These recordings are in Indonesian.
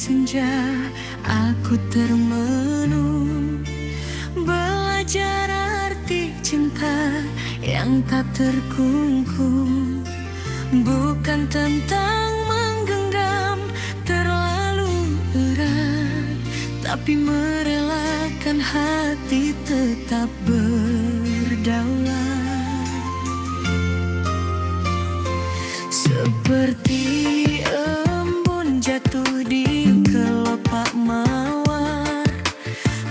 senja aku termenung, belajar arti cinta yang tak terkungkung. Bukan tentang menggenggam terlalu erat, tapi merelakan hati tetap berdaulat. Seperti embun jatuh di kelopak mawar,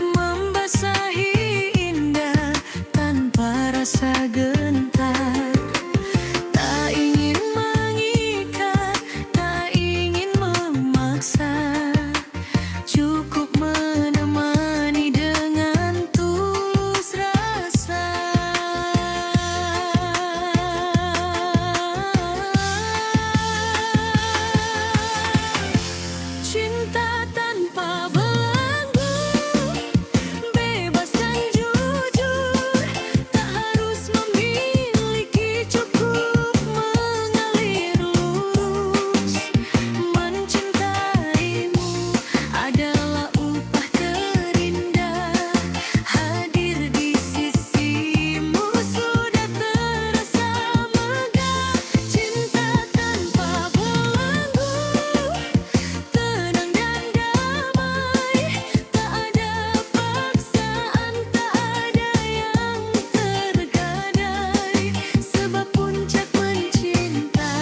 membasahi indah tanpa rasa gentar. Tak ingin mengikat, tak ingin memaksa, cukup menemani dengan tulus rasa. Cinta tanpa belenggu, bebas dan jujur, tak harus memiliki, cukup mengalir lurus. Mencintaimu adalah upah terindah, hadir di sisimu sudah terasa megah. Cinta tanpa belenggu, tenang dan damai, tak ada paksaan, tak ada yang tergadai. Sebab puncak mencinta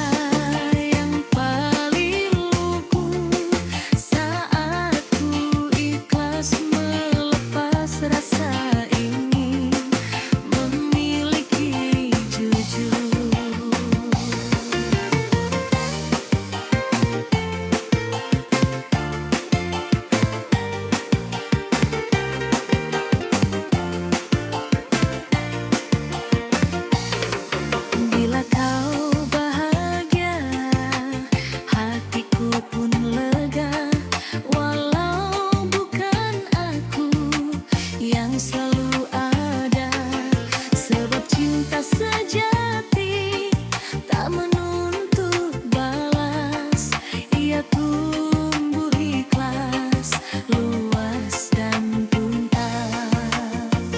yang paling lugu, saat ku ikhlas melepas rasa ingin memiliki jujur. Bila kau bahagia, hatiku pun lega. Walau bukan aku yang selalu ada, sebab cinta sejati tak menuntut balas. Ia tumbuh ikhlas, luas dan tuntas.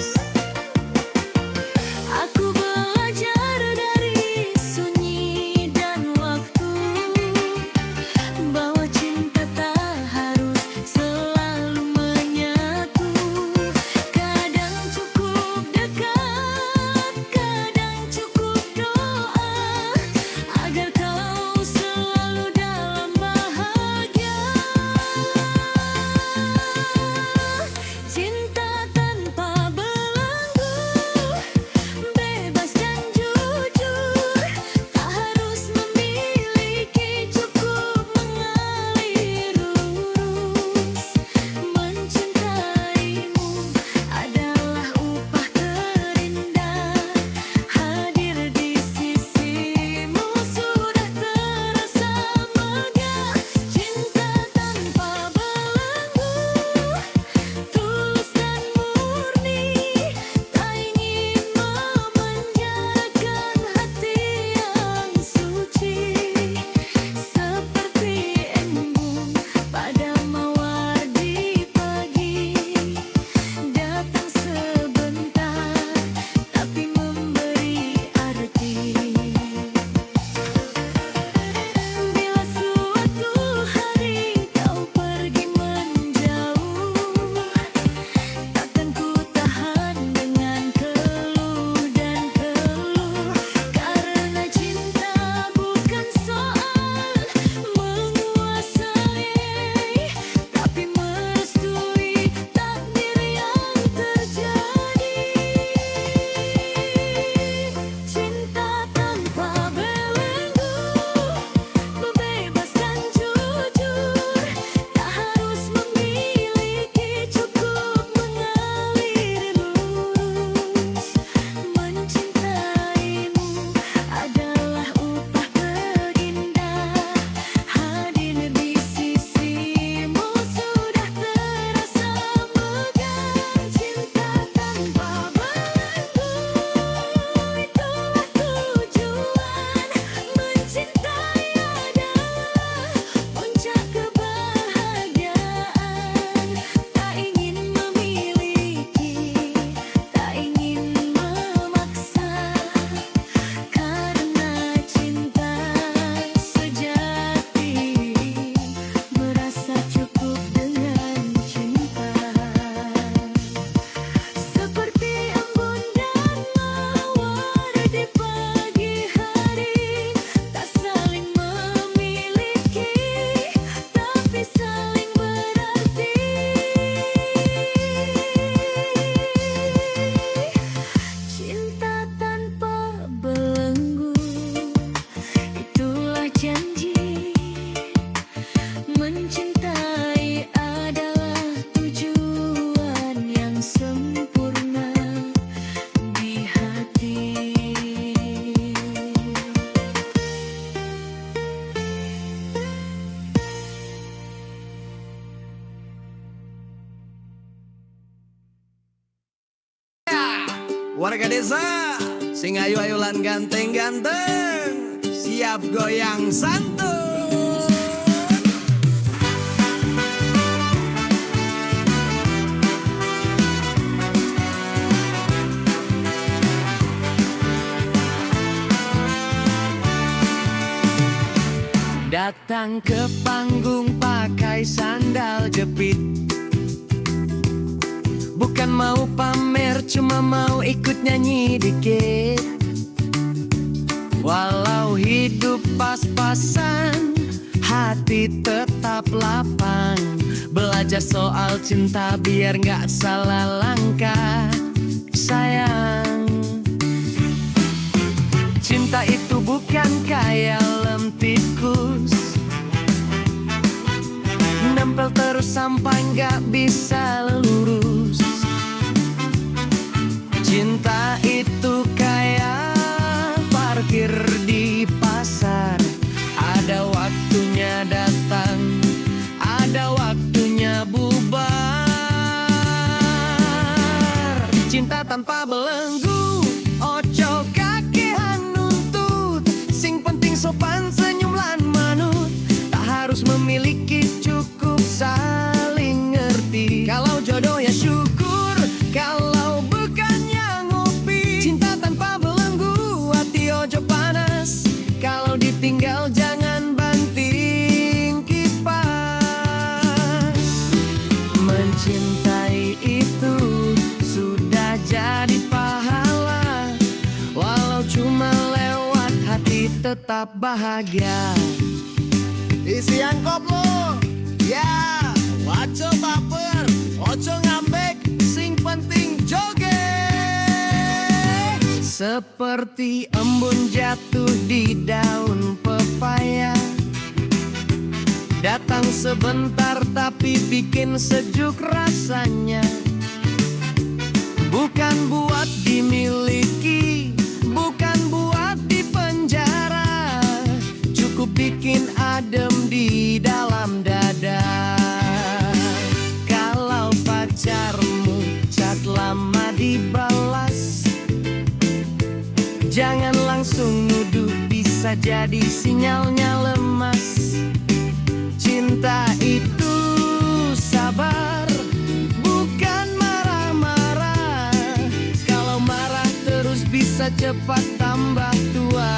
Aku belajar dari sunyi dan waktu, bahwa cinta tak harus selalu menyatu. Kadang Warga desa sing ayu-ayulan ganteng-ganteng siap goyang santun. Datang ke panggung pakai sandal jepit, bukan mau pamer, cuma mau ikut nyanyi dikit. Walau hidup pas-pasan, hati tetap lapang. Belajar soal cinta biar gak salah langkah, sayang. Cinta itu bukan kayak lem tikus, nempel terus sampai gak bisa lurus. Cinta itu kayak parkir di pasar, ada waktunya datang, ada waktunya bubar. Cinta tanpa belenggu, ojo kakehan nuntut, sing penting sopan senyum lan manut. Tak harus memiliki, cukup saling ngerti. Kalau jodoh ya syukur, kalau bukannya ngopi. Cinta tanpa belenggu, hati ojo panas, kalau ditinggal jangan banting kipas. Mencintai itu sudah jadi pahala, walau cuma lewat hati tetap bahagia. Isi angkop lo, ya, wajo baper, ojo ngambek, sing penting joget. Seperti embun jatuh di daun pepaya, datang sebentar tapi bikin sejuk rasanya. Bukan buat dimiliki, bukan buat dipenjara, cukup bikin adem di dalam dada. Kalau pacarmu chat lama dibalas, jangan langsung nuduh, bisa jadi sinyalnya lemas. Cinta itu sabar, bukan marah-marah. Kalau marah terus bisa cepat tambah tua.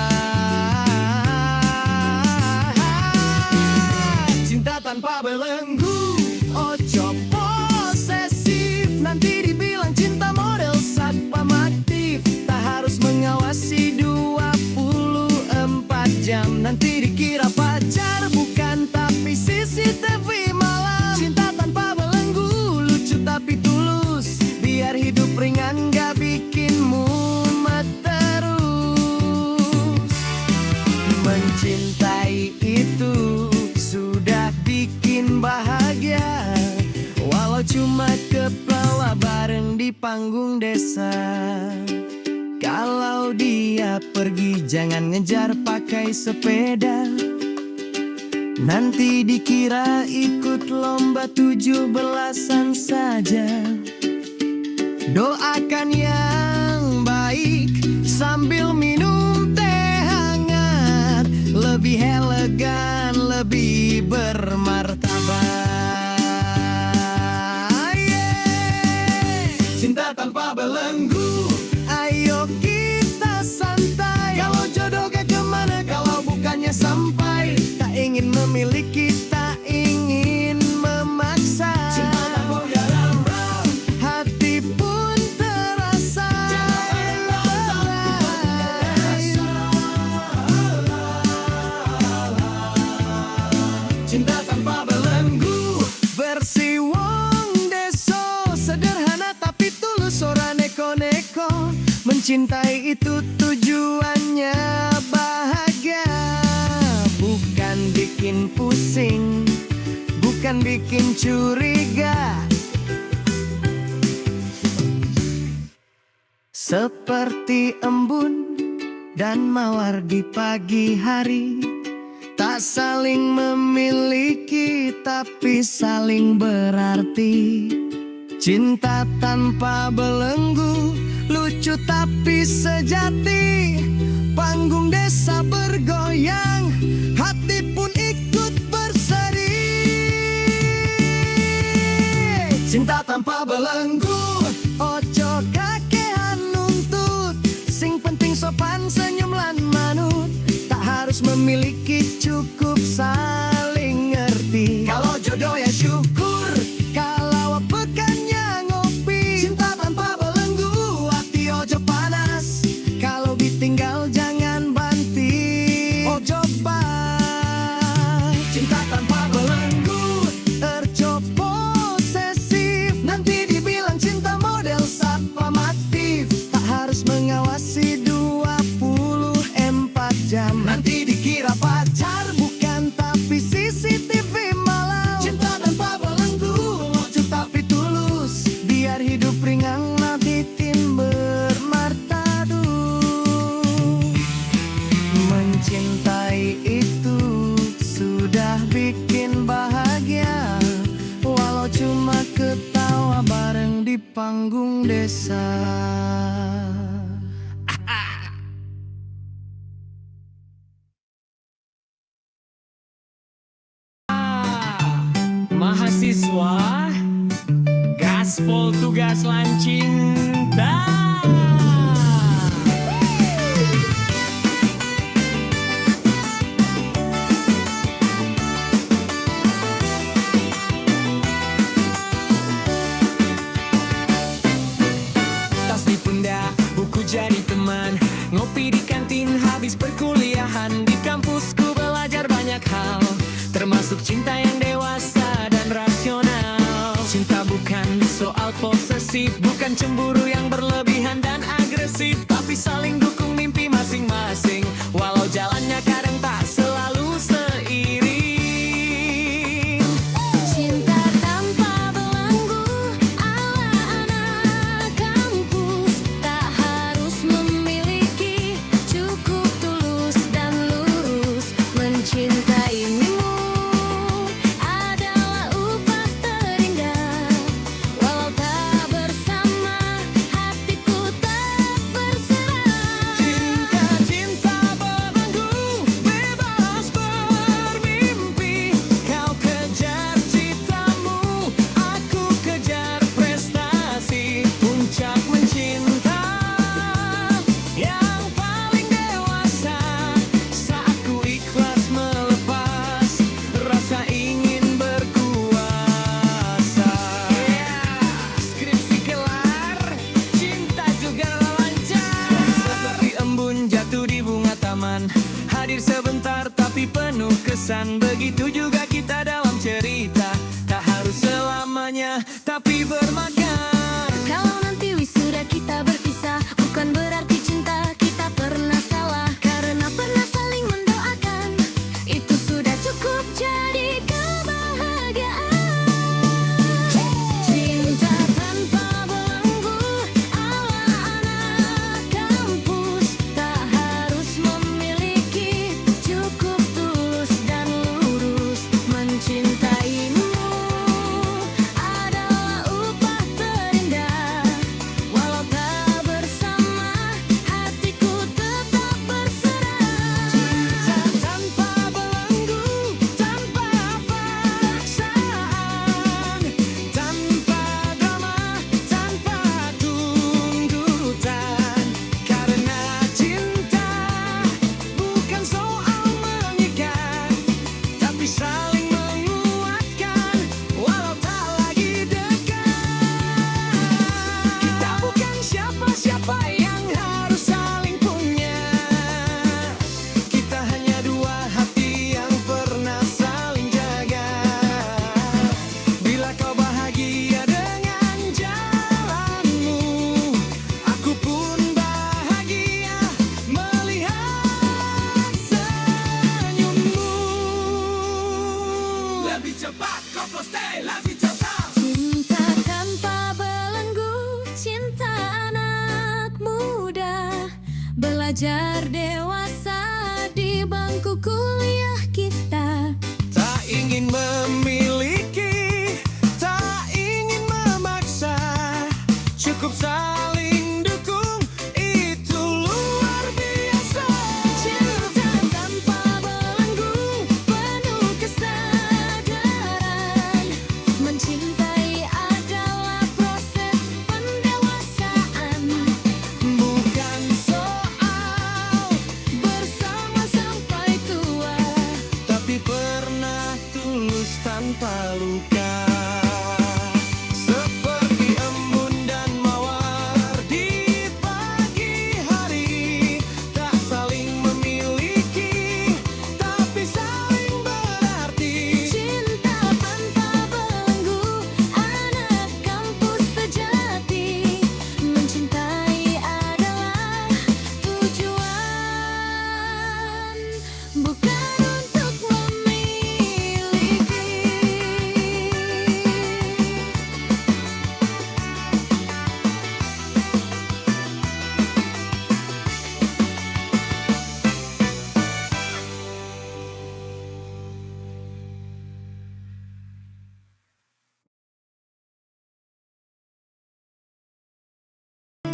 Cinta tanpa belenggu, ojo posesif, nanti dibilang cinta model satpam aktif. Tak harus mengawasi 24 jam, nanti dikira pacar bukan tapi CCTV malam. Cinta tanpa belenggu, lucu tapi tulus, biar hidup ringan gak bikin mumet terus. Mencintai itu sudah bikin bahagia, walau cuma keplawa bareng di panggung desa. Kalau dia pergi jangan ngejar pakai sepeda, nanti dikira ikut lomba 17-an saja. Doakan yang baik sambil minum teh hangat, lebih elegan, lebih bermartabat. Cinta tanpa belenggu, ayo kita santai. Kalau jodoh gak kemana, kalau bukannya sampai. Tak ingin memiliki, tak ingin memaksa. Cinta tanpa garam, hati pun terasa. Cinta tanpa belenggu, versi wong deso, sederhana tapi tulus, ora neko-neko. Mencintai itu tujuannya bahagia, bukan bikin pusing, bukan bikin curiga. Seperti embun dan mawar di pagi hari, tak saling memiliki tapi saling berarti. Cinta tanpa belenggu, lucu lucu tapi sejati. Panggung desa bergoyang, hati pun ikut berseri. Cinta tanpa belenggu, ojo kakean nuntut. Sing penting sopan, senyum lan manut. Tak harus memiliki, cukup saling ngerti. Kalau jodoh ya syukur, kalau pekannya ngopi. Cinta tanpa belenggu, hati ojo panas. Kalau ditinggal jangan banting, ojo bas. Cinta tanpa belenggu, erjo posesif. Nanti dibilang cinta model satpamatif. Tak harus mengawasi 24 jam. Nanti dikira pacar, bukan tapi CCTV malam. Cinta tanpa belenggu, lucu tapi tulus. Biar hidup ringan, nanti tim bermartabat. Mencintai itu sudah bikin bahagia, walau cuma ketawa bareng di panggung desa. Mahasiswa gaspol tugas lan cinta. Tas di pundak, buku jadi teman. Ngopi di kantin, habis perkuliahan. Di kampusku belajar banyak hal, termasuk cinta yang dewasa dan rasional. Cinta bukan soal posesif, bukan cemburu yang berlebihan dan agresif, tapi saling dukung mimpi masing-masing, walau jalannya kadang tak selalu seiring. Cinta tanpa belenggu ala anak kampus. Tak harus memiliki, cukup tulus dan lurus. Mencintaimu adalah upah terindah. Walau tak bersama, hatiku tak berserah. Cinta belenggu, bebas bermimpi. Kau kejar citamu, aku kejar prestasi. Puncak mencinta yang paling dewasa. Saat ku ikhlas melepas rasa ingin berkuasa. Skripsi kelar, cinta juga lancar. Seperti embun jatuh di bunga taman, hadir sebentar tapi penuh kesan. Begitu juga kita dalam cerita, tak harus selamanya tapi bermakan. Kalau nanti wisuda kita berpisah, bukan berarti cinta kita pernah salah. Karena pernah saling mendoakan, itu sudah cukup jadi kebahagiaan. Cinta tanpa belenggu ala anak kampus. Tak harus memiliki, cukup tulus dan lurus. Mencintaimu adalah upah terindah. Walau tak bersama, hatiku tetap berserah. Cinta tanpa belenggu, tanpa paksaan, tanpa drama, tanpa tuntutan. Karena cinta bukan soal mengikat, tapi saling menguatkan walau tak lagi dekat. Kita bukan siapa-siapa yang harus saling punya. Kita hanya dua hati yang pernah saling jaga. Bila kau bahagia dengan jalanmu, aku pun bahagia melihat senyummu. Lebih cepat, koplo stay, lebih cepat. Cinta tanpa belenggu, cinta anak muda. Belajar dewasa di bangku kuliah kita. Tak ingin memiliki, tak ingin memaksa. Cukup saling dukung,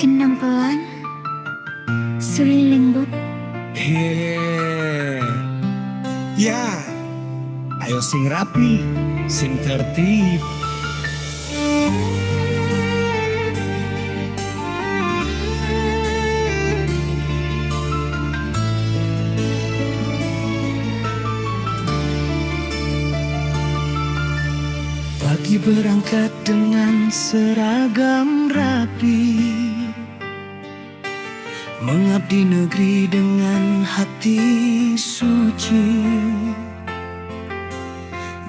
Kenampelan Suling lembut. Hehehe. Ya, ayo sing rapi, sing tertib. Pagi berangkat dengan seragam rapi, mengabdi negeri dengan hati suci.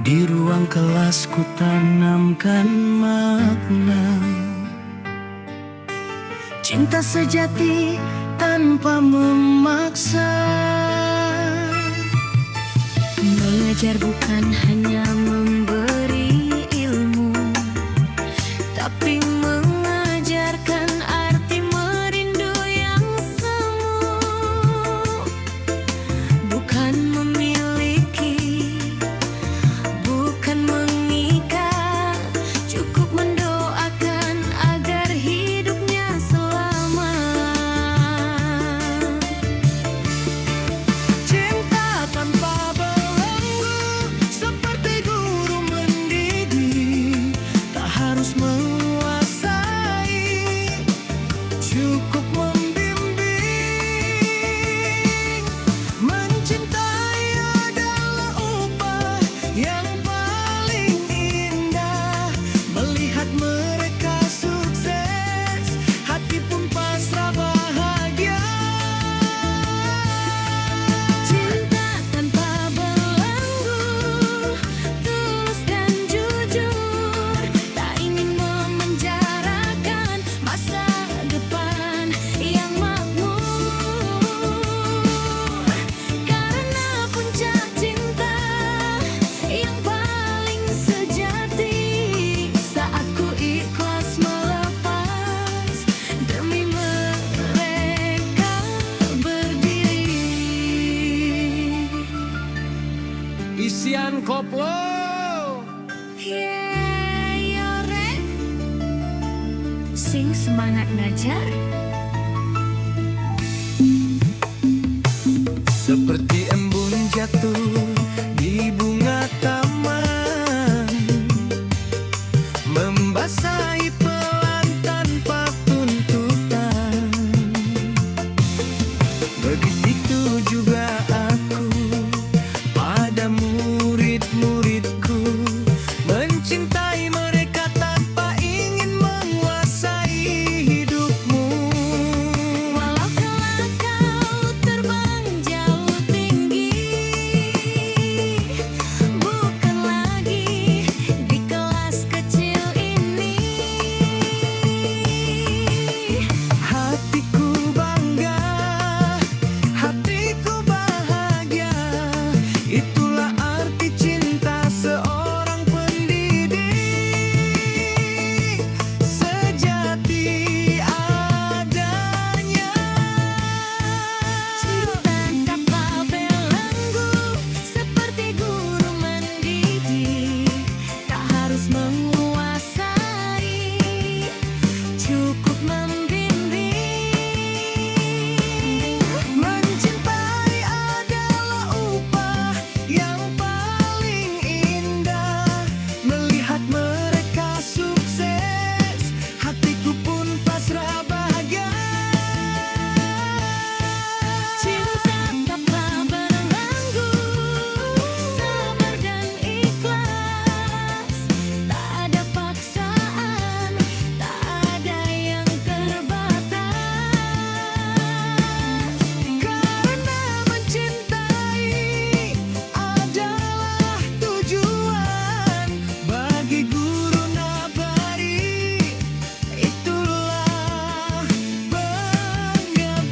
Di ruang kelas ku tanamkan makna cinta sejati tanpa memaksa. Mengajar bukan hanya memberi ilmu, tapi mengajarkan arti merindu yang semu. Bukan memiliki, bukan mengikat, cukup mendoakan agar hidupnya selamat. Cinta tanpa belenggu seperti guru mendidik, tak harus menguasai, cukup membimbing. Mencintai adalah upah yang paling indah. Melihat mereka sukses, hati pun pasrah bahagia. Cinta tanpa belenggu, tulus dan jujur, tak ingin memenjarakan masa depan yang makmur. Karena puncak cinta yang paling sejati, saat ku ikhlas melepas demi mereka berdiri. Isian koplo. Yeah, yore. Sing semangat ngajar. Seperti embun jatuh di bunga taman, membasahi pelan tanpa tuntutan. Begitu juga aku pada murid-muridku, mencintai mereka tanpa ingin menguasai hidupmu. Walau kelak kau terbang jauh tinggi, bukan lagi di kelas kecil ini. Hatiku bangga, hatiku bahagia. Itulah arti cinta seorang pendidik sejati adanya. Cinta tanpa belenggu seperti guru mendidik, tak harus menguasai, cukup membimbing. Mencintai adalah upah yang paling indah. Melihat mereka sukses, hatiku pun pasrah bahagia. Cinta tanpa belenggu, sabar dan ikhlas, tak ada paksaan, tak ada yang terbatas. Karena mencintai adalah tujuan bagi guru nabari, itulah pengabdian.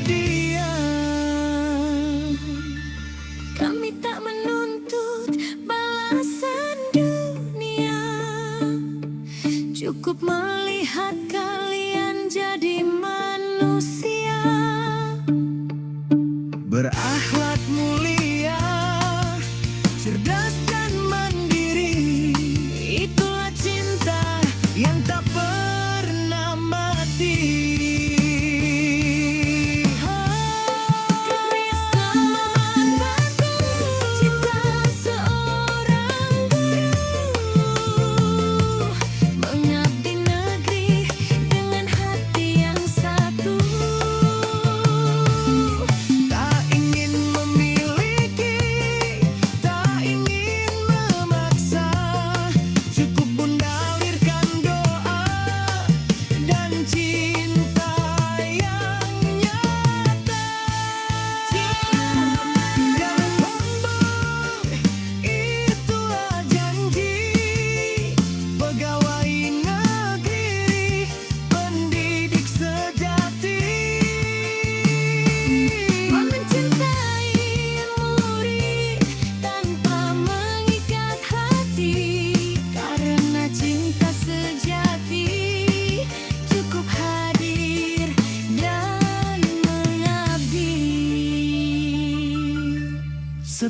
Kami tak menuntut balasan dunia, cukup melihat kalian jadi manusia. Berakhlak mulia, cerdas dan mandiri, itulah cinta yang tak pernah mati.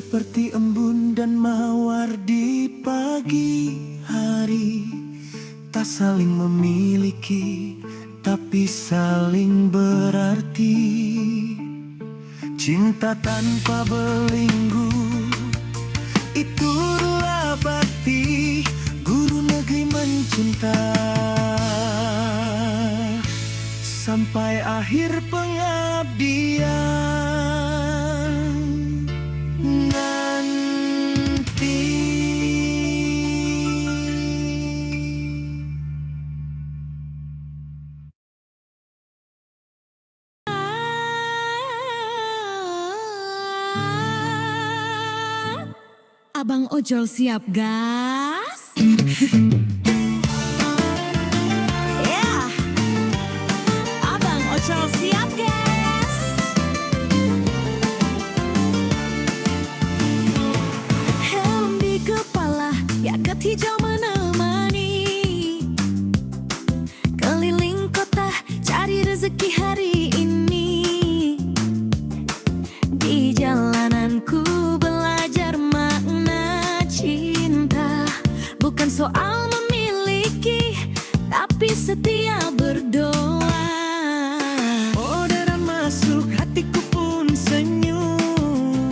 seperti embun dan mawar di pagi hari. Tak saling memiliki, tapi saling berarti. Cinta tanpa belenggu, itulah bakti guru negeri mencinta. Sampai akhir pengabdian nanti. Abang ojol siap gas? Ya, Abang ojol siap gas? Helm di kepala, jaket hijau menemani. Keliling kota, cari rezeki hari ini. Di jalananku belajar makna cinta. Bukan soal memiliki, tapi setia berdoa. Orderan masuk, hatiku pun senyum.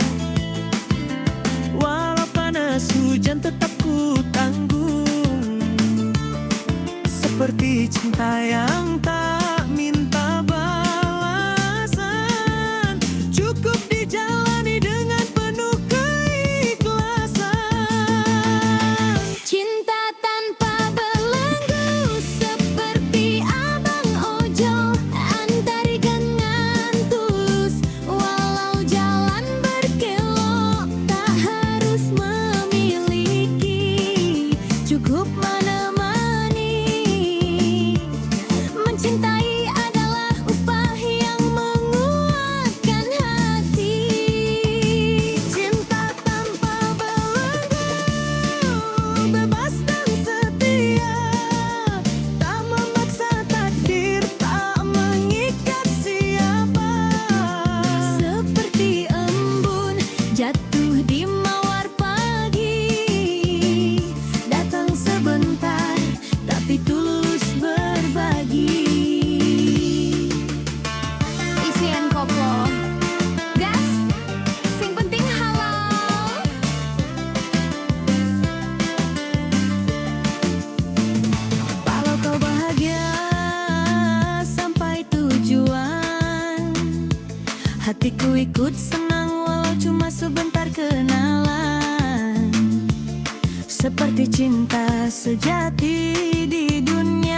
Walau panas hujan tetap ku tanggung. Seperti cinta yang tak minta balasan, cukup dijalani dengan penuh keikhlasan. Cinta tanpa belenggu, seperti abang ojol, antari dengan tulus. Walau jalan berkelok, tak harus memiliki, cukup menemani. Mencintai adalah upah yang menguatkan hati. Cinta tanpa belenggu, bebas dan setia. Tak memaksa takdir, tak mengikat siapa. Seperti embun jatuh di mawar pagi. Datang sebentar, tapi tulus berbagi. Isian koplo, gas, sing penting halal. Walau kau bahagia sampai tujuan, hatiku ikut senang walau cuma sebentar kenalan. Seperti cinta sejati di dunia.